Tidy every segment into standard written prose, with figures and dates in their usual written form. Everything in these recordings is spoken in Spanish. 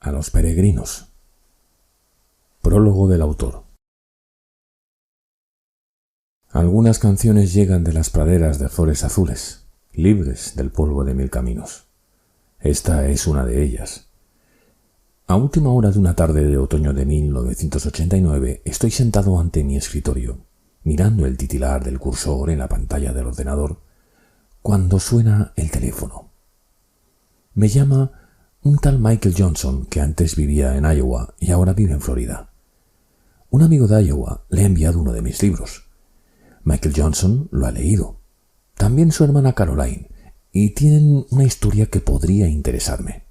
A los peregrinos. Prólogo del autor. Algunas canciones llegan de las praderas de flores azules, libres del polvo de mil caminos. Esta es una de ellas. A última hora de una tarde de otoño de 1989, estoy sentado ante mi escritorio, mirando el titilar del cursor en la pantalla del ordenador, cuando suena el teléfono. Me llama un tal Michael Johnson, que antes vivía en Iowa y ahora vive en Florida. Un amigo de Iowa le ha enviado uno de mis libros. Michael Johnson lo ha leído. También su hermana Caroline, y tienen una historia que podría interesarme.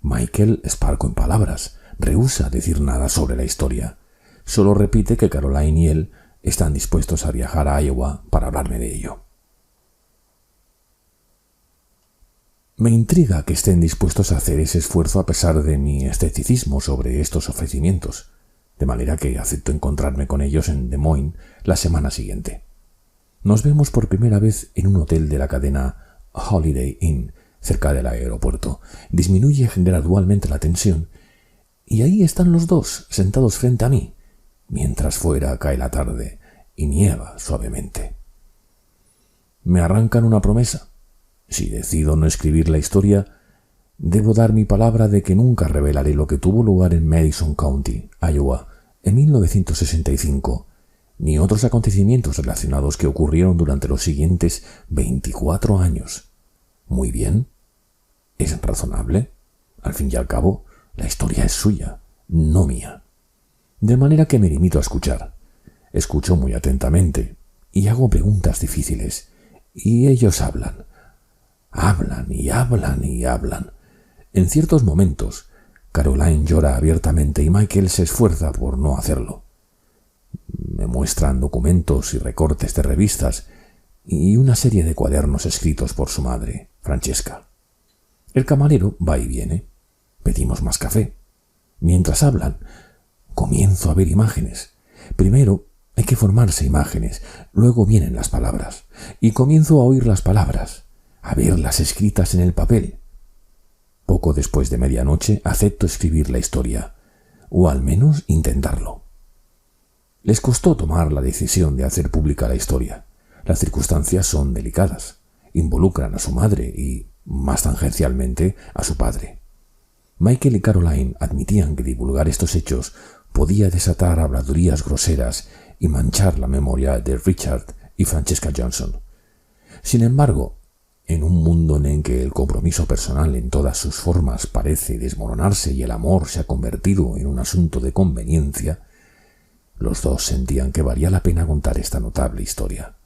Michael es parco en palabras, rehúsa decir nada sobre la historia. Solo repite que Caroline y él están dispuestos a viajar a Iowa para hablarme de ello. Me intriga que estén dispuestos a hacer ese esfuerzo a pesar de mi escepticismo sobre estos ofrecimientos, de manera que acepto encontrarme con ellos en Des Moines la semana siguiente. Nos vemos por primera vez en un hotel de la cadena Holiday Inn, cerca del aeropuerto. Disminuye gradualmente la tensión, y ahí están los dos, sentados frente a mí, mientras fuera cae la tarde y nieva suavemente. Me arrancan una promesa. Si decido no escribir la historia, debo dar mi palabra de que nunca revelaré lo que tuvo lugar en Madison County, Iowa, en 1965, ni otros acontecimientos relacionados que ocurrieron durante los siguientes 24 años. Muy bien. ¿Es razonable? Al fin y al cabo, la historia es suya, no mía. De manera que me limito a escuchar. Escucho muy atentamente y hago preguntas difíciles, y ellos hablan. Hablan y hablan y hablan. En ciertos momentos, Caroline llora abiertamente y Michael se esfuerza por no hacerlo. Me muestran documentos y recortes de revistas y una serie de cuadernos escritos por su madre, Francesca. El camarero va y viene. Pedimos más café. Mientras hablan, comienzo a ver imágenes. Primero hay que formarse imágenes, luego vienen las palabras, y comienzo a oír las palabras, a verlas escritas en el papel. Poco después de medianoche acepto escribir la historia, o al menos intentarlo. Les costó tomar la decisión de hacer pública la historia. Las circunstancias son delicadas. Involucran a su madre y, más tangencialmente, a su padre. Michael y Caroline admitían que divulgar estos hechos podía desatar habladurías groseras y manchar la memoria de Richard y Francesca Johnson. Sin embargo, en un mundo en el que el compromiso personal en todas sus formas parece desmoronarse y el amor se ha convertido en un asunto de conveniencia, los dos sentían que valía la pena contar esta notable historia.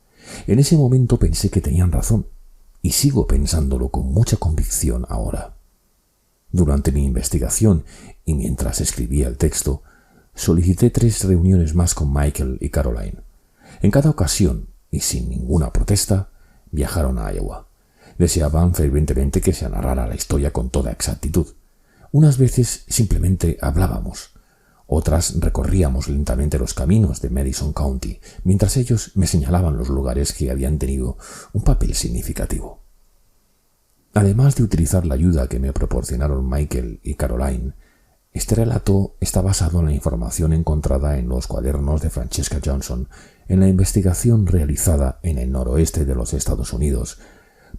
En ese momento pensé que tenían razón, y sigo pensándolo con mucha convicción ahora. Durante mi investigación y mientras escribía el texto, solicité 3 reuniones más con Michael y Caroline. En cada ocasión, y sin ninguna protesta, viajaron a Iowa. Deseaban fervientemente que se narrara la historia con toda exactitud. Unas veces simplemente hablábamos. Otras recorríamos lentamente los caminos de Madison County, mientras ellos me señalaban los lugares que habían tenido un papel significativo. Además de utilizar la ayuda que me proporcionaron Michael y Caroline, este relato está basado en la información encontrada en los cuadernos de Francesca Johnson en la investigación realizada en el noroeste de los Estados Unidos,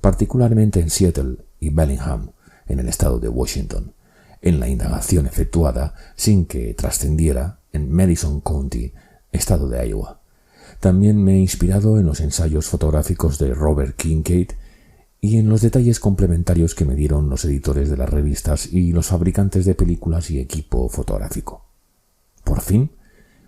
particularmente en Seattle y Bellingham, en el estado de Washington, en la indagación efectuada sin que trascendiera en Madison County, estado de Iowa. También me he inspirado en los ensayos fotográficos de Robert Kincaid y en los detalles complementarios que me dieron los editores de las revistas y los fabricantes de películas y equipo fotográfico. Por fin,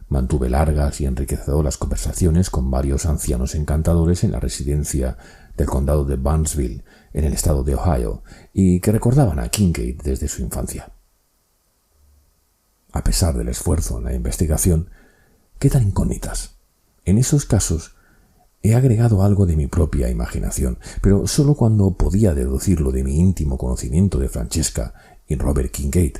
mantuve largas y enriquecedoras conversaciones con varios ancianos encantadores en la residencia del condado de Burnsville, en el estado de Ohio, y que recordaban a Kincaid desde su infancia. A pesar del esfuerzo en la investigación, quedan incógnitas. En esos casos, he agregado algo de mi propia imaginación, pero solo cuando podía deducirlo de mi íntimo conocimiento de Francesca y Robert Kincaid,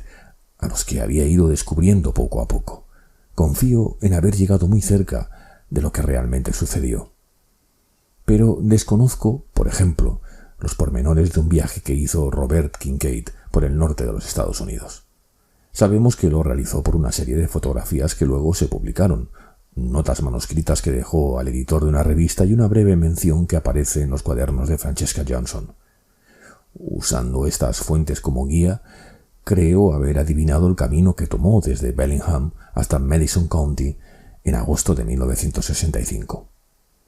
a los que había ido descubriendo poco a poco. Confío en haber llegado muy cerca de lo que realmente sucedió. Pero desconozco, por ejemplo, los pormenores de un viaje que hizo Robert Kincaid por el norte de los Estados Unidos. Sabemos que lo realizó por una serie de fotografías que luego se publicaron, notas manuscritas que dejó al editor de una revista y una breve mención que aparece en los cuadernos de Francesca Johnson. Usando estas fuentes como guía, creo haber adivinado el camino que tomó desde Bellingham hasta Madison County en agosto de 1965.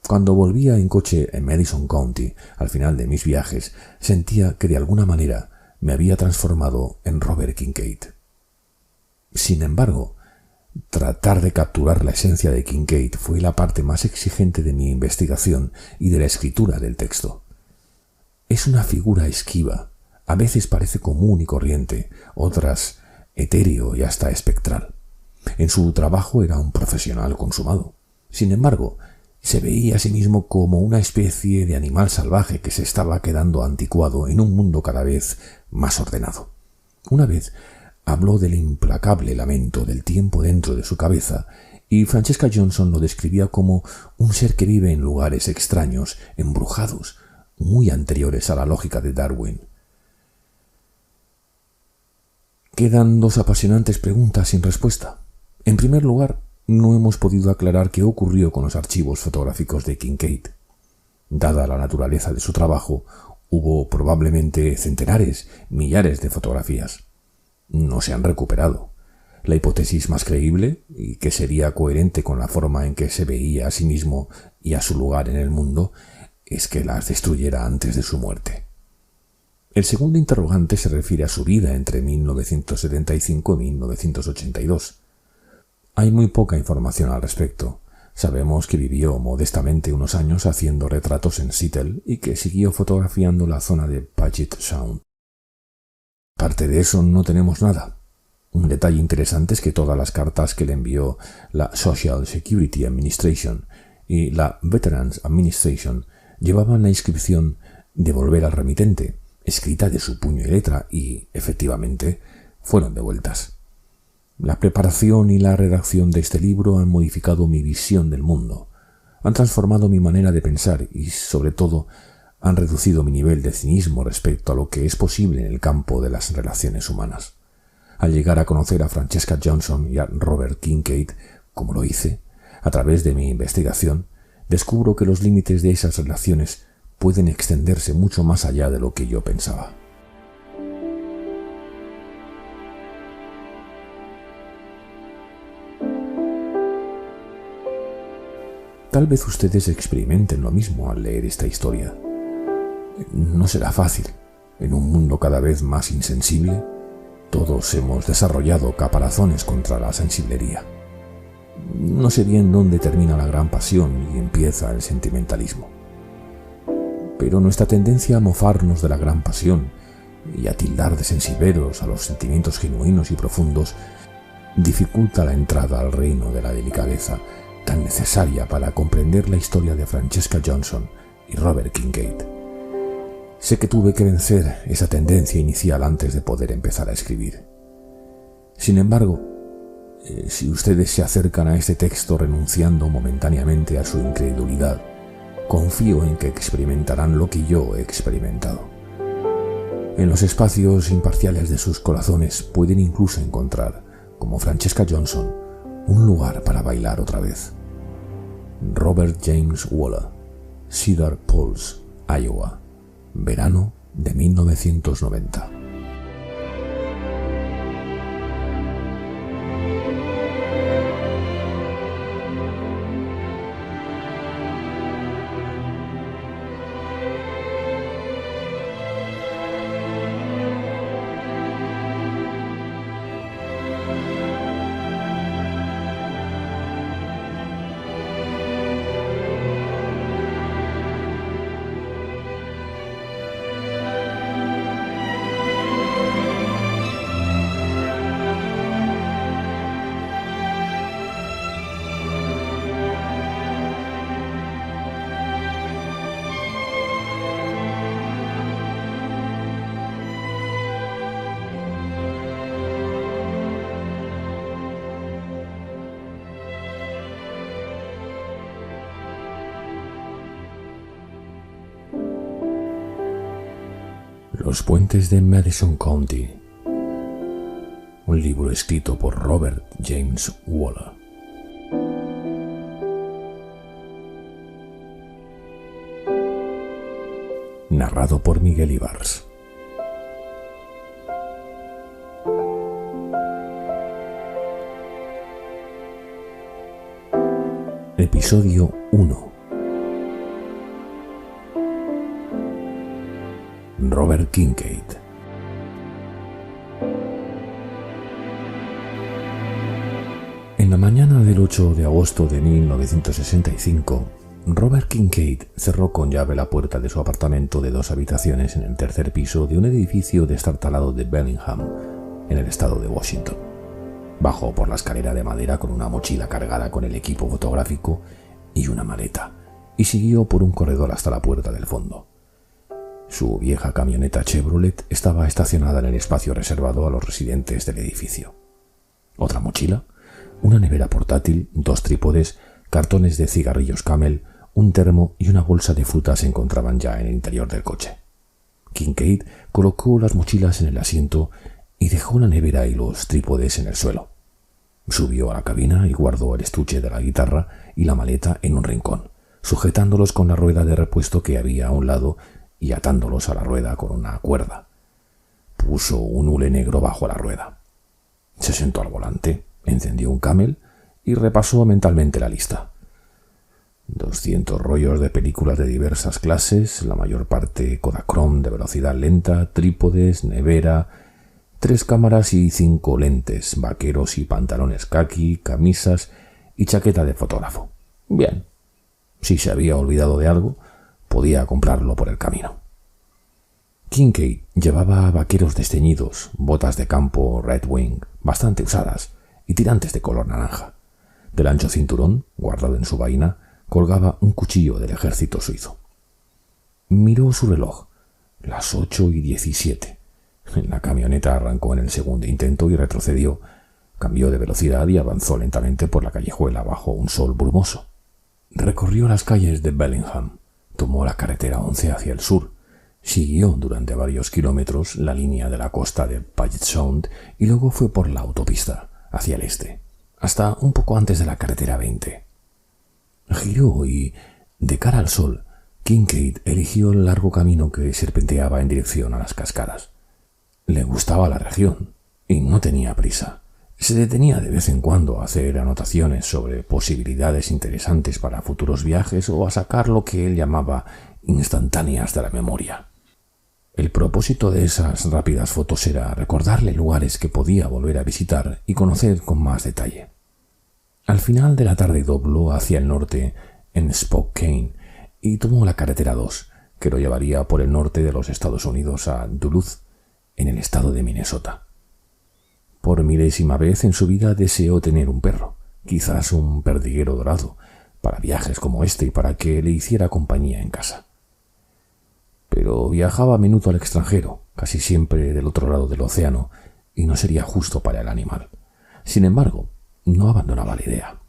Cuando volvía en coche en Madison County, al final de mis viajes, sentía que de alguna manera me había transformado en Robert Kincaid. Sin embargo, tratar de capturar la esencia de Kincaid fue la parte más exigente de mi investigación y de la escritura del texto. Es una figura esquiva, a veces parece común y corriente, otras etéreo y hasta espectral. En su trabajo era un profesional consumado. Sin embargo, se veía a sí mismo como una especie de animal salvaje que se estaba quedando anticuado en un mundo cada vez más ordenado. Una vez habló del implacable lamento del tiempo dentro de su cabeza, y Francesca Johnson lo describía como un ser que vive en lugares extraños, embrujados, muy anteriores a la lógica de Darwin. Quedan dos apasionantes preguntas sin respuesta. En primer lugar, no hemos podido aclarar qué ocurrió con los archivos fotográficos de Kincaid. Dada la naturaleza de su trabajo, hubo probablemente centenares, millares de fotografías. No se han recuperado. La hipótesis más creíble, y que sería coherente con la forma en que se veía a sí mismo y a su lugar en el mundo, es que las destruyera antes de su muerte. El segundo interrogante se refiere a su vida entre 1975 y 1982. Hay muy poca información al respecto. Sabemos que vivió modestamente unos años haciendo retratos en Seattle y que siguió fotografiando la zona de Puget Sound. Aparte de eso, no tenemos nada. Un detalle interesante es que todas las cartas que le envió la Social Security Administration y la Veterans Administration llevaban la inscripción «Devolver al remitente», escrita de su puño y letra, y, efectivamente, fueron devueltas. La preparación y la redacción de este libro han modificado mi visión del mundo, han transformado mi manera de pensar y, sobre todo, han reducido mi nivel de cinismo respecto a lo que es posible en el campo de las relaciones humanas. Al llegar a conocer a Francesca Johnson y a Robert Kincaid, como lo hice, a través de mi investigación, descubro que los límites de esas relaciones pueden extenderse mucho más allá de lo que yo pensaba. Tal vez ustedes experimenten lo mismo al leer esta historia. No será fácil. En un mundo cada vez más insensible, todos hemos desarrollado caparazones contra la sensiblería. No sé bien dónde termina la gran pasión y empieza el sentimentalismo. Pero nuestra tendencia a mofarnos de la gran pasión y a tildar de sensibleros a los sentimientos genuinos y profundos dificulta la entrada al reino de la delicadeza, tan necesaria para comprender la historia de Francesca Johnson y Robert Kincaid. Sé que tuve que vencer esa tendencia inicial antes de poder empezar a escribir. Sin embargo, si ustedes se acercan a este texto renunciando momentáneamente a su incredulidad, confío en que experimentarán lo que yo he experimentado. En los espacios imparciales de sus corazones pueden incluso encontrar, como Francesca Johnson, un lugar para bailar otra vez. Robert James Waller, Cedar Falls, Iowa, verano de 1990. Los puentes de Madison County. un libro escrito por Robert James Waller. Narrado por Miguel Ibars. Episodio 1. Robert Kincaid. En la mañana del 8 de agosto de 1965, Robert Kincaid cerró con llave la puerta de su apartamento de 2 habitaciones en el tercer piso de un edificio destartalado de Bellingham, en el estado de Washington. Bajó por la escalera de madera con una mochila cargada con el equipo fotográfico y una maleta, y siguió por un corredor hasta la puerta del fondo. Su vieja camioneta Chevrolet estaba estacionada en el espacio reservado a los residentes del edificio. Otra mochila, una nevera portátil, 2 trípodes, cartones de cigarrillos Camel, un termo y una bolsa de fruta se encontraban ya en el interior del coche. Kincaid colocó las mochilas en el asiento y dejó la nevera y los trípodes en el suelo. Subió a la cabina y guardó el estuche de la guitarra y la maleta en un rincón, sujetándolos con la rueda de repuesto que había a un lado y atándolos a la rueda con una cuerda. Puso un hule negro bajo la rueda. Se sentó al volante, encendió un Camel y repasó mentalmente la lista. 200 rollos de películas de diversas clases, la mayor parte Kodachrome de velocidad lenta, trípodes, nevera, 3 cámaras y 5 lentes, vaqueros y pantalones khaki, camisas y chaqueta de fotógrafo. Bien, si se había olvidado de algo, podía comprarlo por el camino. Kincaid llevaba vaqueros desteñidos, botas de campo Red Wing, bastante usadas, y tirantes de color naranja. Del ancho cinturón, guardado en su vaina, colgaba un cuchillo del ejército suizo. Miró su reloj, las 8:17. La camioneta arrancó en el segundo intento y retrocedió, cambió de velocidad y avanzó lentamente por la callejuela bajo un sol brumoso. Recorrió las calles de Bellingham, tomó la carretera 11 hacia el sur, siguió durante varios kilómetros la línea de la costa de Puget Sound y luego fue por la autopista hacia el este, hasta un poco antes de la carretera 20. Giró y, de cara al sol, Kincaid eligió el largo camino que serpenteaba en dirección a las cascadas. Le gustaba la región y no tenía prisa. Se detenía de vez en cuando a hacer anotaciones sobre posibilidades interesantes para futuros viajes o a sacar lo que él llamaba instantáneas de la memoria. El propósito de esas rápidas fotos era recordarle lugares que podía volver a visitar y conocer con más detalle. Al final de la tarde dobló hacia el norte en Spokane y tomó la carretera 2, que lo llevaría por el norte de los Estados Unidos a Duluth, en el estado de Minnesota. Por milésima vez en su vida deseó tener un perro, quizás un perdiguero dorado, para viajes como este y para que le hiciera compañía en casa. Pero viajaba a menudo al extranjero, casi siempre del otro lado del océano, y no sería justo para el animal. Sin embargo, no abandonaba la idea.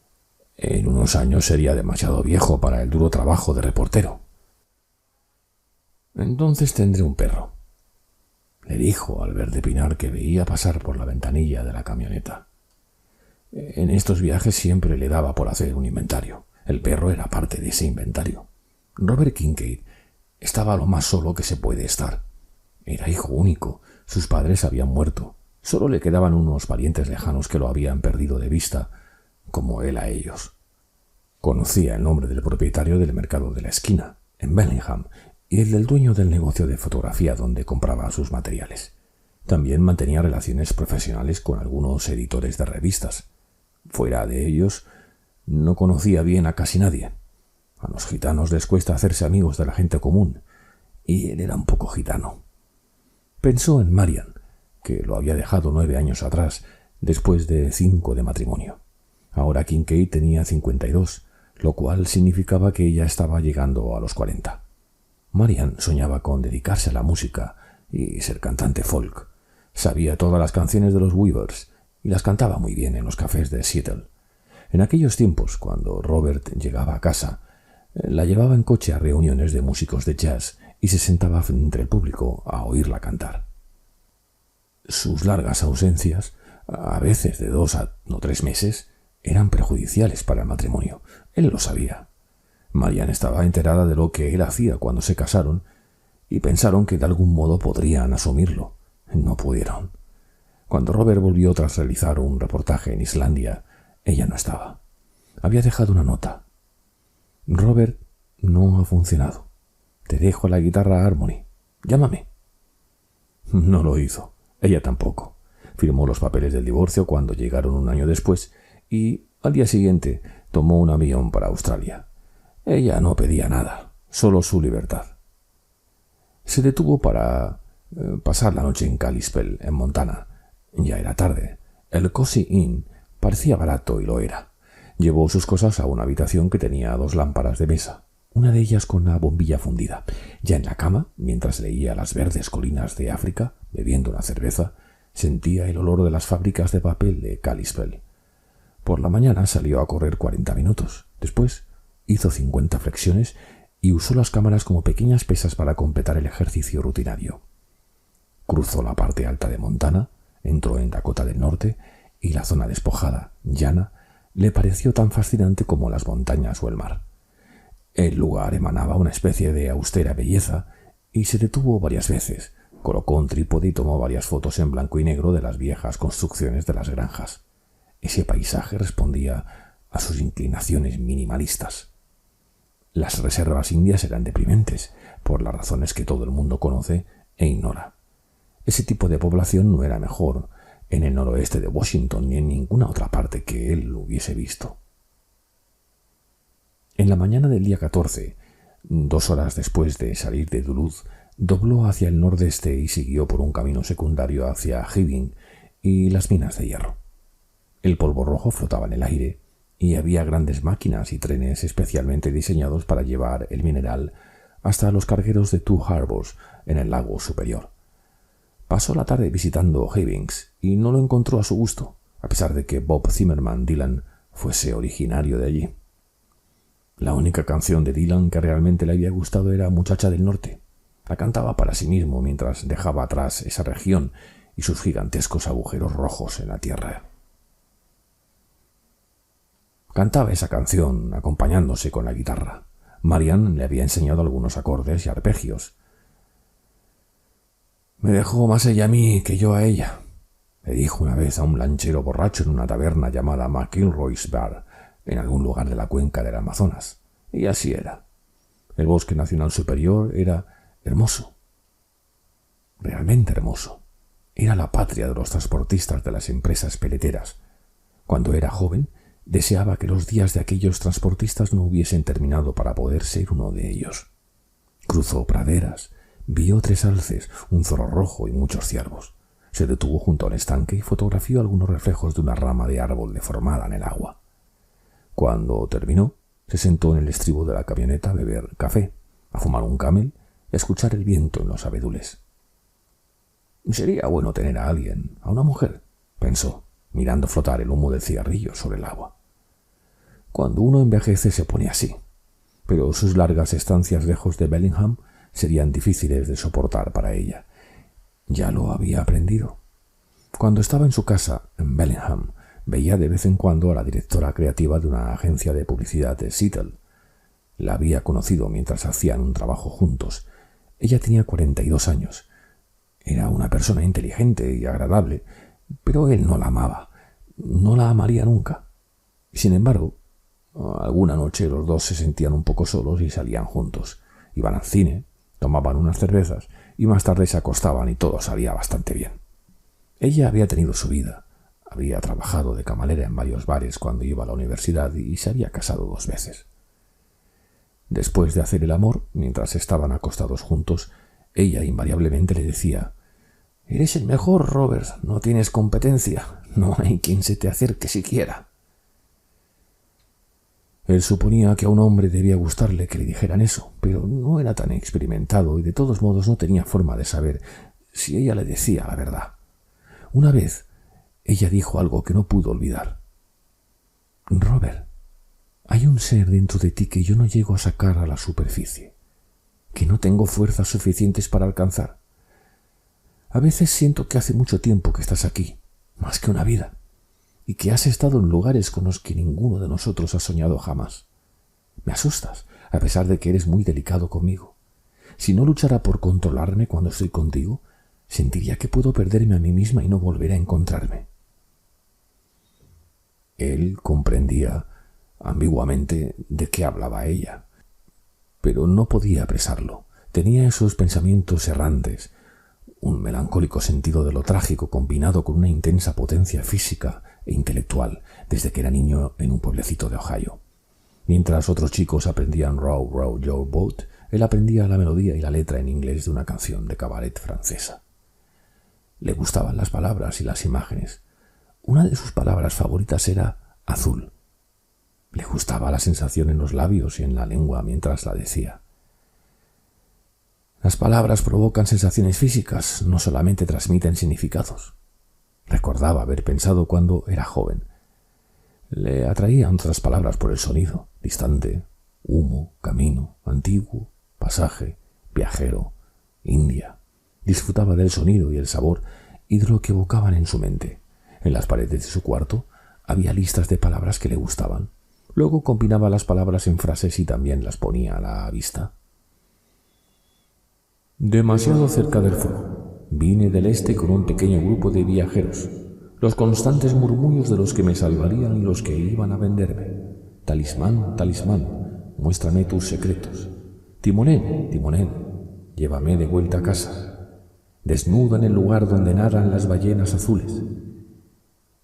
En unos años sería demasiado viejo para el duro trabajo de reportero. Entonces tendré un perro, le dijo al verde pinar que veía pasar por la ventanilla de la camioneta. En estos viajes siempre le daba por hacer un inventario. El perro era parte de ese inventario. Robert Kincaid estaba lo más solo que se puede estar. Era hijo único, sus padres habían muerto. Solo le quedaban unos parientes lejanos que lo habían perdido de vista, como él a ellos. Conocía el nombre del propietario del mercado de la esquina, en Bellingham, y el del dueño del negocio de fotografía donde compraba sus materiales. También mantenía relaciones profesionales con algunos editores de revistas. Fuera de ellos, no conocía bien a casi nadie. A los gitanos les cuesta hacerse amigos de la gente común, y él era un poco gitano. Pensó en Marian, que lo había dejado 9 años atrás, después de 5 de matrimonio. Ahora Kincaid tenía 52, lo cual significaba que ella estaba llegando a los 40. Marian soñaba con dedicarse a la música y ser cantante folk. Sabía todas las canciones de los Weavers y las cantaba muy bien en los cafés de Seattle. En aquellos tiempos, cuando Robert llegaba a casa, la llevaba en coche a reuniones de músicos de jazz y se sentaba entre el público a oírla cantar. Sus largas ausencias a veces de 2 o 3 meses, eran perjudiciales para el matrimonio. Él lo sabía. Marianne estaba enterada de lo que él hacía cuando se casaron y pensaron que de algún modo podrían asumirlo. No pudieron. Cuando Robert volvió tras realizar un reportaje en Islandia, ella no estaba. Había dejado una nota. Robert, no ha funcionado. Te dejo la guitarra Harmony. Llámame. No lo hizo. Ella tampoco. Firmó los papeles del divorcio cuando llegaron un año después y, al día siguiente, tomó un avión para Australia. Ella no pedía nada, solo su libertad. Se detuvo para pasar la noche en Kalispell, en Montana. Ya era tarde. El Cozy Inn parecía barato y lo era. Llevó sus cosas a una habitación que tenía 2 lámparas de mesa, una de ellas con una bombilla fundida. Ya en la cama, mientras leía las verdes colinas de África, bebiendo una cerveza, sentía el olor de las fábricas de papel de Kalispell. Por la mañana salió a correr 40 minutos. Después hizo 50 flexiones y usó las cámaras como pequeñas pesas para completar el ejercicio rutinario. Cruzó la parte alta de Montana, entró en Dakota del Norte y la zona despojada, llana, le pareció tan fascinante como las montañas o el mar. El lugar emanaba una especie de austera belleza y se detuvo varias veces, colocó un trípode y tomó varias fotos en blanco y negro de las viejas construcciones de las granjas. Ese paisaje respondía a sus inclinaciones minimalistas. Las reservas indias eran deprimentes, por las razones que todo el mundo conoce e ignora. Ese tipo de población no era mejor en el noroeste de Washington ni en ninguna otra parte que él hubiese visto. En la mañana del día 14, 2 horas después de salir de Duluth, dobló hacia el nordeste y siguió por un camino secundario hacia Hibbing y las minas de hierro. El polvo rojo flotaba en el aire y había grandes máquinas y trenes especialmente diseñados para llevar el mineral hasta los cargueros de Two Harbors en el lago superior. Pasó la tarde visitando Hibbings y no lo encontró a su gusto, a pesar de que Bob Zimmerman Dylan fuese originario de allí. La única canción de Dylan que realmente le había gustado era Muchacha del Norte. La cantaba para sí mismo mientras dejaba atrás esa región y sus gigantescos agujeros rojos en la tierra. Cantaba esa canción acompañándose con la guitarra. Marianne le había enseñado algunos acordes y arpegios. «Me dejó más ella a mí que yo a ella», le dijo una vez a un lanchero borracho en una taberna llamada McIlroy's Bar, en algún lugar de la cuenca del Amazonas. Y así era. El bosque nacional superior era hermoso. Realmente hermoso. Era la patria de los transportistas de las empresas peleteras. Cuando era joven, deseaba que los días de aquellos transportistas no hubiesen terminado para poder ser uno de ellos. Cruzó praderas, vio 3 alces, un zorro rojo y muchos ciervos. Se detuvo junto al estanque y fotografió algunos reflejos de una rama de árbol deformada en el agua. Cuando terminó, se sentó en el estribo de la camioneta a beber café, a fumar un camel y a escuchar el viento en los abedules. «Sería bueno tener a alguien, a una mujer», pensó, mirando flotar el humo del cigarrillo sobre el agua. Cuando uno envejece se pone así, pero sus largas estancias lejos de Bellingham serían difíciles de soportar para ella. Ya lo había aprendido. Cuando estaba en su casa, en Bellingham, veía de vez en cuando a la directora creativa de una agencia de publicidad de Seattle. La había conocido mientras hacían un trabajo juntos. Ella tenía 42 años. Era una persona inteligente y agradable, pero él no la amaba. No la amaría nunca. Sin embargo, alguna noche los dos se sentían un poco solos y salían juntos. Iban al cine, tomaban unas cervezas y más tarde se acostaban y todo salía bastante bien. Ella había tenido su vida. Había trabajado de camarera en varios bares cuando iba a la universidad y se había casado 2 veces. Después de hacer el amor, mientras estaban acostados juntos, ella invariablemente le decía: «Eres el mejor, Robert, no tienes competencia, no hay quien se te acerque siquiera». Él suponía que a un hombre debía gustarle que le dijeran eso, pero no era tan experimentado y de todos modos no tenía forma de saber si ella le decía la verdad. Una vez, ella dijo algo que no pudo olvidar. «Robert, hay un ser dentro de ti que yo no llego a sacar a la superficie, que no tengo fuerzas suficientes para alcanzar. A veces siento que hace mucho tiempo que estás aquí, más que una vida, y que has estado en lugares con los que ninguno de nosotros ha soñado jamás. Me asustas, a pesar de que eres muy delicado conmigo. Si no luchara por controlarme cuando estoy contigo, sentiría que puedo perderme a mí misma y no volver a encontrarme. Él comprendía ambiguamente de qué hablaba ella, pero no podía apresarlo. Tenía esos pensamientos errantes, un melancólico sentido de lo trágico combinado con una intensa potencia física e intelectual desde que era niño en un pueblecito de Ohio. Mientras otros chicos aprendían Row, Row Your Boat, él aprendía la melodía y la letra en inglés de una canción de cabaret francesa. Le gustaban las palabras y las imágenes. Una de sus palabras favoritas era azul. Le gustaba la sensación en los labios y en la lengua mientras la decía. Las palabras provocan sensaciones físicas, no solamente transmiten significados. Recordaba haber pensado cuando era joven. Le atraían otras palabras por el sonido: distante, humo, camino, antiguo, pasaje, viajero, India. Disfrutaba del sonido y el sabor y de lo que evocaban en su mente. En las paredes de su cuarto había listas de palabras que le gustaban. Luego combinaba las palabras en frases y también las ponía a la vista. Demasiado cerca del fuego. Vine del este con un pequeño grupo de viajeros. Los constantes murmullos de los que me salvarían y los que iban a venderme. Talismán, talismán, muéstrame tus secretos. Timonel, timonel, llévame de vuelta a casa. Desnuda en el lugar donde nadan las ballenas azules.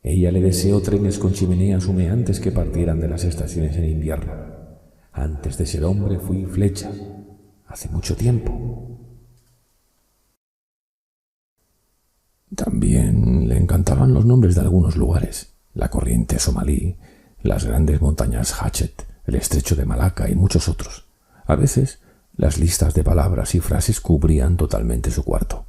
Ella le deseó trenes con chimeneas humeantes que partieran de las estaciones en invierno. Antes de ser hombre fui flecha. Hace mucho tiempo. También le encantaban los nombres de algunos lugares: la corriente somalí, las grandes montañas Hatchet, el estrecho de Malaca y muchos otros. A veces, las listas de palabras y frases cubrían totalmente su cuarto.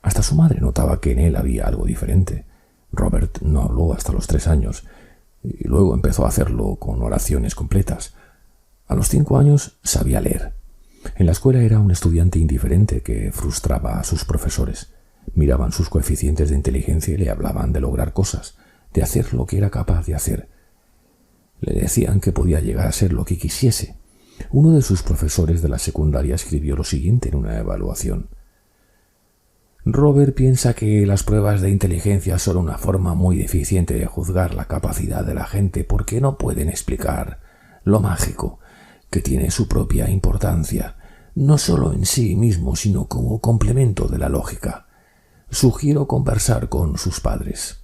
Hasta su madre notaba que en él había algo diferente. Robert no habló hasta los 3 años, y luego empezó a hacerlo con oraciones completas. A los 5 años sabía leer. En la escuela era un estudiante indiferente que frustraba a sus profesores. Miraban sus coeficientes de inteligencia y le hablaban de lograr cosas, de hacer lo que era capaz de hacer. Le decían que podía llegar a ser lo que quisiese. Uno de sus profesores de la secundaria escribió lo siguiente en una evaluación: Robert piensa que las pruebas de inteligencia son una forma muy deficiente de juzgar la capacidad de la gente porque no pueden explicar lo mágico, que tiene su propia importancia, no solo en sí mismo, sino como complemento de la lógica. Sugiero conversar con sus padres.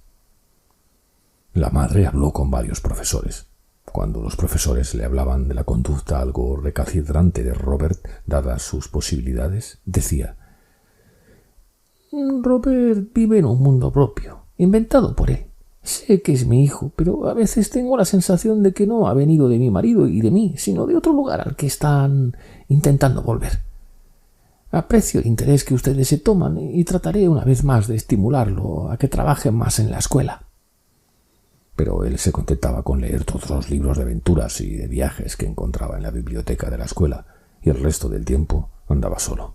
La madre habló con varios profesores. Cuando los profesores le hablaban de la conducta algo recalcitrante de Robert, dadas sus posibilidades, decía: Robert vive en un mundo propio, inventado por él. Sé que es mi hijo, pero a veces tengo la sensación de que no ha venido de mi marido y de mí, sino de otro lugar al que están intentando volver. Aprecio el interés que ustedes se toman y trataré una vez más de estimularlo a que trabaje más en la escuela. Pero él se contentaba con leer todos los libros de aventuras y de viajes que encontraba en la biblioteca de la escuela, y el resto del tiempo andaba solo.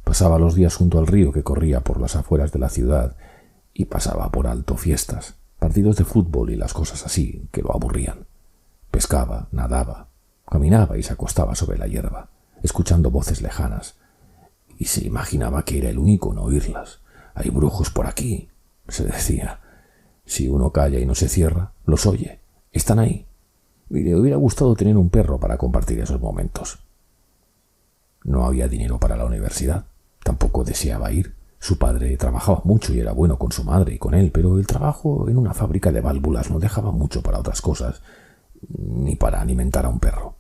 Pasaba los días junto al río que corría por las afueras de la ciudad y pasaba por alto fiestas, partidos de fútbol y las cosas así que lo aburrían. Pescaba, nadaba, caminaba y se acostaba sobre la hierba, escuchando voces lejanas, y se imaginaba que era el único en oírlas. Hay brujos por aquí, se decía. Si uno calla y no se cierra, los oye. Están ahí. Y le hubiera gustado tener un perro para compartir esos momentos. No había dinero para la universidad. Tampoco deseaba ir. Su padre trabajaba mucho y era bueno con su madre y con él, pero el trabajo en una fábrica de válvulas no dejaba mucho para otras cosas, ni para alimentar a un perro.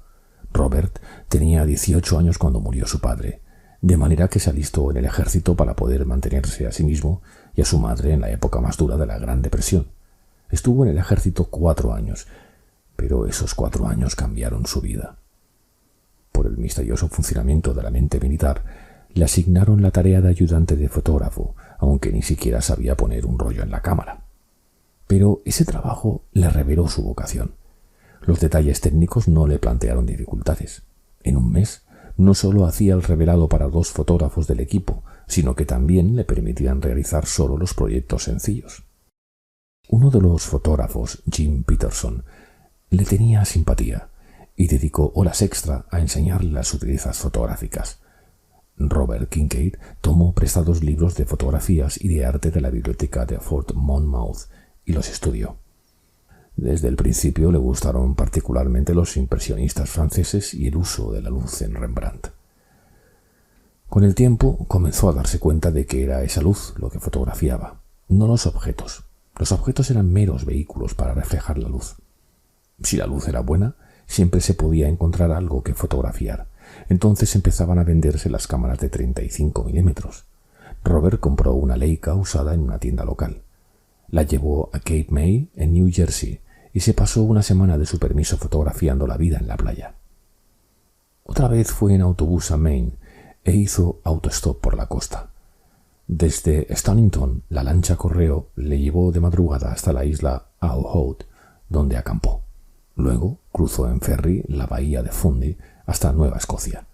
Robert tenía 18 años cuando murió su padre, de manera que se alistó en el ejército para poder mantenerse a sí mismo y a su madre en la época más dura de la Gran Depresión. Estuvo en el ejército 4 años, pero esos 4 años cambiaron su vida. Por el misterioso funcionamiento de la mente militar, le asignaron la tarea de ayudante de fotógrafo, aunque ni siquiera sabía poner un rollo en la cámara. Pero ese trabajo le reveló su vocación. Los detalles técnicos no le plantearon dificultades. En un mes, no solo hacía el revelado para 2 fotógrafos del equipo, sino que también le permitían realizar solo los proyectos sencillos. Uno de los fotógrafos, Jim Peterson, le tenía simpatía y dedicó horas extra a enseñarle las sutilezas fotográficas. Robert Kincaid tomó prestados libros de fotografías y de arte de la biblioteca de Fort Monmouth y los estudió. Desde el principio le gustaron particularmente los impresionistas franceses y el uso de la luz en Rembrandt. Con el tiempo comenzó a darse cuenta de que era esa luz lo que fotografiaba, no los objetos. Los objetos eran meros vehículos para reflejar la luz. Si la luz era buena, siempre se podía encontrar algo que fotografiar. Entonces empezaban a venderse las cámaras de 35 milímetros. Robert compró una Leica usada en una tienda local. La llevó a Cape May, en New Jersey, y se pasó una semana de su permiso fotografiando la vida en la playa. Otra vez fue en autobús a Maine e hizo autostop por la costa. Desde Stonington, la lancha correo le llevó de madrugada hasta la isla Auhout, donde acampó. Luego cruzó en ferry la bahía de Fundy hasta Nueva Escocia.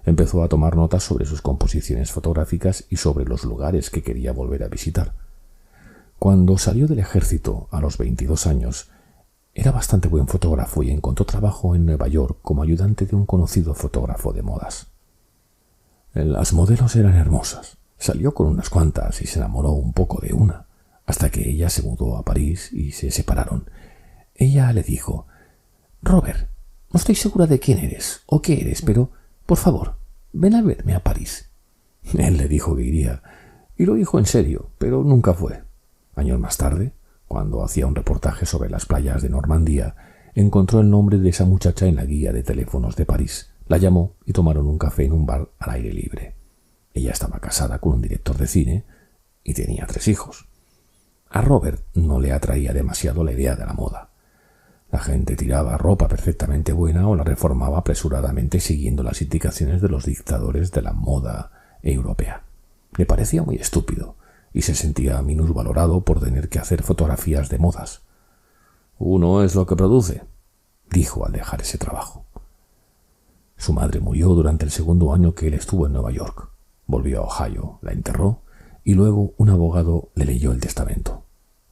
Empezó a tomar notas sobre sus composiciones fotográficas y sobre los lugares que quería volver a visitar. Cuando salió del ejército a los 22 años, era bastante buen fotógrafo y encontró trabajo en Nueva York como ayudante de un conocido fotógrafo de modas. Las modelos eran hermosas. Salió con unas cuantas y se enamoró un poco de una, hasta que ella se mudó a París y se separaron. Ella le dijo: «Robert, no estoy segura de quién eres o qué eres, pero, por favor, ven a verme a París». Él le dijo que iría, y lo dijo en serio, pero nunca fue. Años más tarde, cuando hacía un reportaje sobre las playas de Normandía, encontró el nombre de esa muchacha en la guía de teléfonos de París. La llamó y tomaron un café en un bar al aire libre. Ella estaba casada con un director de cine y tenía 3 hijos. A Robert no le atraía demasiado la idea de la moda. La gente tiraba ropa perfectamente buena o la reformaba apresuradamente siguiendo las indicaciones de los dictadores de la moda europea. Le parecía muy estúpido y se sentía minusvalorado por tener que hacer fotografías de modas. «Uno es lo que produce», dijo al dejar ese trabajo. Su madre murió durante el segundo año que él estuvo en Nueva York. Volvió a Ohio, la enterró y luego un abogado le leyó el testamento.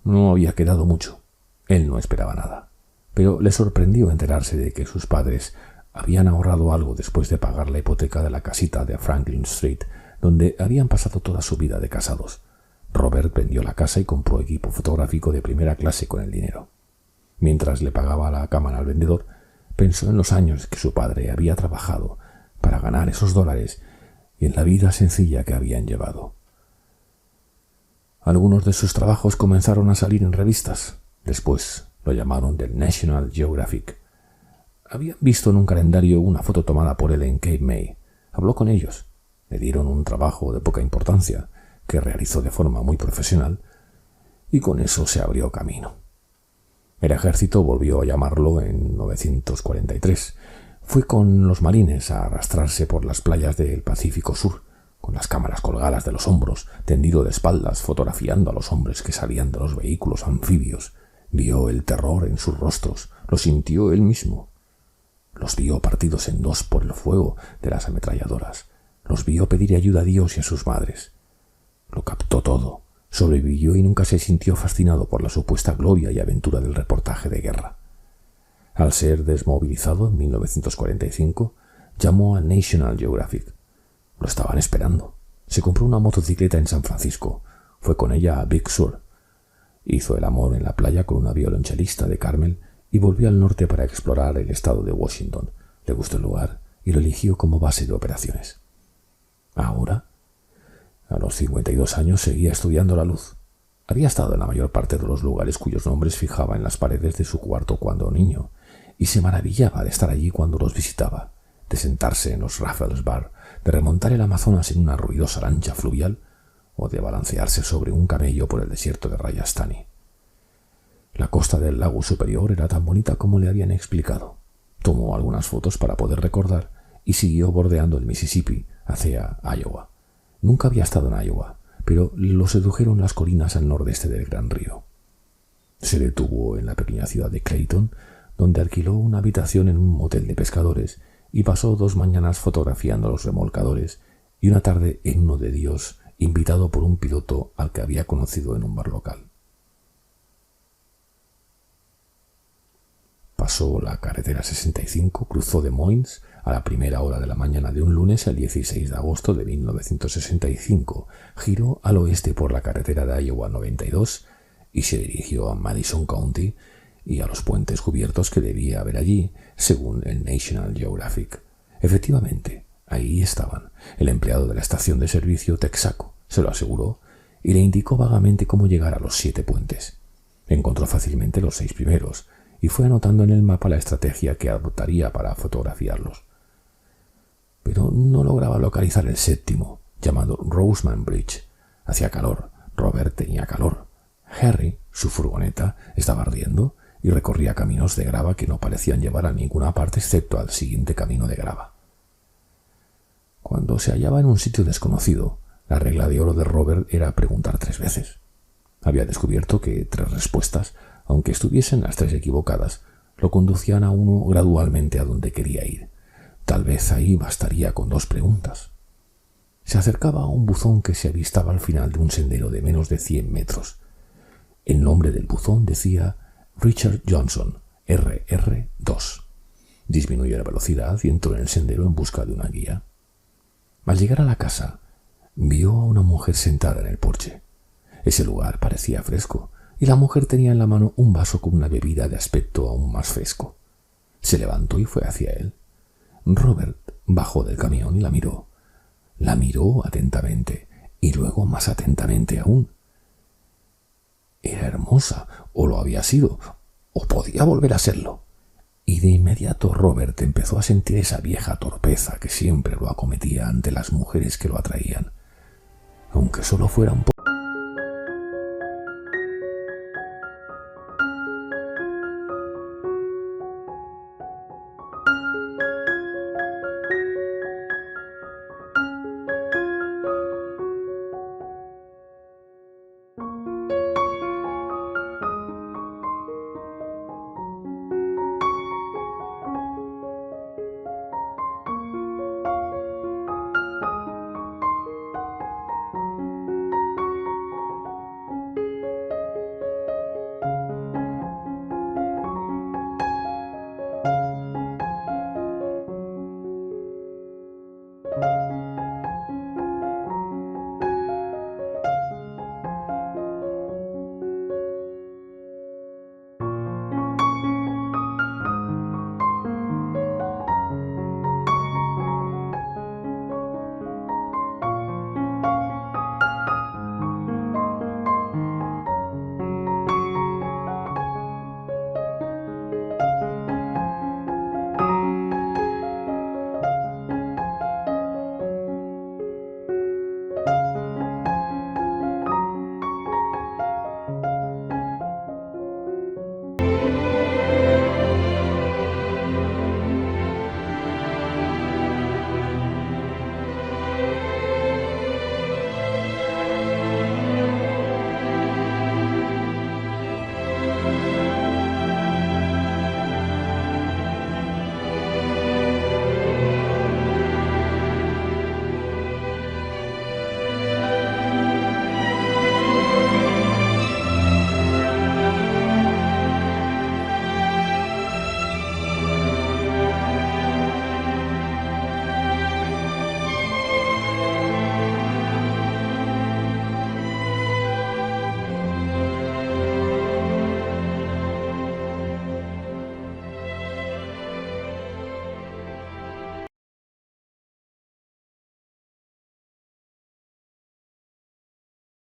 No había quedado mucho. Él no esperaba nada, pero le sorprendió enterarse de que sus padres habían ahorrado algo después de pagar la hipoteca de la casita de Franklin Street, donde habían pasado toda su vida de casados. Robert vendió la casa y compró equipo fotográfico de primera clase con el dinero. Mientras le pagaba la cámara al vendedor, pensó en los años que su padre había trabajado para ganar esos dólares y en la vida sencilla que habían llevado. Algunos de sus trabajos comenzaron a salir en revistas. Después lo llamaron del National Geographic. Habían visto en un calendario una foto tomada por él en Cape May. Habló con ellos. Le dieron un trabajo de poca importancia, que realizó de forma muy profesional, y con eso se abrió camino. El ejército volvió a llamarlo en 1943. Fue con los marines a arrastrarse por las playas del Pacífico Sur, con las cámaras colgadas de los hombros, tendido de espaldas, fotografiando a los hombres que salían de los vehículos anfibios. Vio el terror en sus rostros, lo sintió él mismo. Los vio partidos en 2 por el fuego de las ametralladoras. Los vio pedir ayuda a Dios y a sus madres. Lo captó todo. Sobrevivió y nunca se sintió fascinado por la supuesta gloria y aventura del reportaje de guerra. Al ser desmovilizado en 1945, llamó a National Geographic. Lo estaban esperando. Se compró una motocicleta en San Francisco. Fue con ella a Big Sur. Hizo el amor en la playa con una violonchelista de Carmel y volvió al norte para explorar el estado de Washington. Le gustó el lugar y lo eligió como base de operaciones. Ahora, a los 52 años, seguía estudiando la luz. Había estado en la mayor parte de los lugares cuyos nombres fijaba en las paredes de su cuarto cuando niño, y se maravillaba de estar allí cuando los visitaba, de sentarse en los Raffles Bar, de remontar el Amazonas en una ruidosa lancha fluvial o de balancearse sobre un camello por el desierto de Rajasthani. La costa del lago superior era tan bonita como le habían explicado. Tomó algunas fotos para poder recordar y siguió bordeando el Mississippi hacia Iowa. Nunca había estado en Iowa, pero lo sedujeron las colinas al nordeste del Gran Río. Se detuvo en la pequeña ciudad de Clayton, donde alquiló una habitación en un motel de pescadores y pasó 2 mañanas fotografiando los remolcadores y una tarde en uno de Dios, invitado por un piloto al que había conocido en un bar local. pasó la carretera 65, cruzó Des Moines a la primera hora de la mañana de un lunes, el 16 de agosto de 1965, giró al oeste por la carretera de Iowa 92 y se dirigió a Madison County y a los puentes cubiertos que debía haber allí, según el National Geographic. Efectivamente, ahí estaban. El empleado de la estación de servicio Texaco se lo aseguró y le indicó vagamente cómo llegar a los 7 puentes. Encontró fácilmente los 6 primeros y fue anotando en el mapa la estrategia que adoptaría para fotografiarlos. Pero no lograba localizar el 7º, llamado Roseman Bridge. Hacía calor, Robert tenía calor. Harry, su furgoneta, estaba ardiendo y recorría caminos de grava que no parecían llevar a ninguna parte excepto al siguiente camino de grava. Cuando se hallaba en un sitio desconocido, la regla de oro de Robert era preguntar 3 veces. Había descubierto que 3 respuestas, aunque estuviesen las 3 equivocadas, lo conducían a uno gradualmente a donde quería ir. Tal vez ahí bastaría con 2 preguntas. Se acercaba a un buzón que se avistaba al final de un sendero de menos de 100 metros. El nombre del buzón decía Richard Johnson, RR2. Disminuyó la velocidad y entró en el sendero en busca de una guía. Al llegar a la casa, vio a una mujer sentada en el porche. Ese lugar parecía fresco, y la mujer tenía en la mano un vaso con una bebida de aspecto aún más fresco. Se levantó y fue hacia él. Robert bajó del camión y la miró. La miró atentamente, y luego más atentamente aún. Era hermosa, o lo había sido, o podía volver a serlo. Y de inmediato Robert empezó a sentir esa vieja torpeza que siempre lo acometía ante las mujeres que lo atraían, aunque solo fuera un poco.